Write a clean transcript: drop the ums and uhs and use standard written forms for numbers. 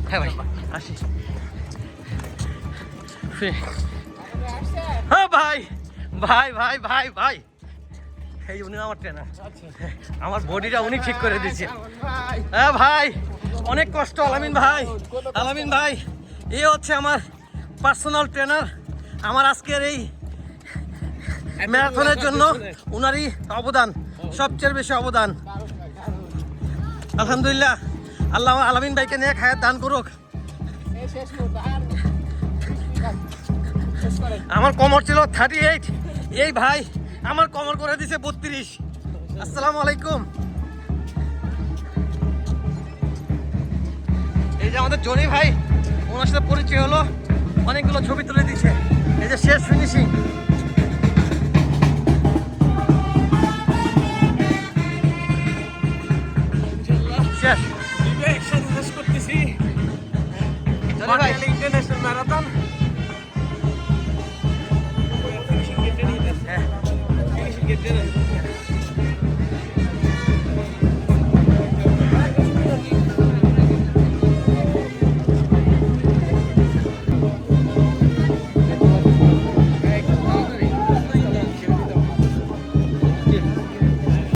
হ্যাঁ ভাই আসি। হ্যাঁ ভাই ভাই ভাই ভাই ভাই এই উনি আমার ট্রেনার, আমার বডিটা উনি ঠিক করে দিচ্ছে। হ্যাঁ ভাই অনেক কষ্ট আলামিন ভাই। আলামিন ভাই এ হচ্ছে আমার পার্সোনাল ট্রেনার। আমার আজকের এই ম্যারাথনের জন্য উনারই অবদান সবচেয়ে বেশি অবদান। আলহামদুলিল্লাহ আল্লাহ আলামিন ভাইকে নিয়ে খায়ের দান করুক। আমার কোমর ছিল 38, এই ভাই আমার কোমর করে দিছে 32। আসসালামু আলাইকুম। এই যে আমাদের জনি ভাই, ওনার সাথে পরিচয় হলো, অনেকগুলো ছবি তুলে দিচ্ছে। এই যে শেষ ফিনিশিং। শেষ একসাথে শেষ করতেছি ইন্টারন্যাশনাল ম্যারাথন। ফিনিশিং গেটে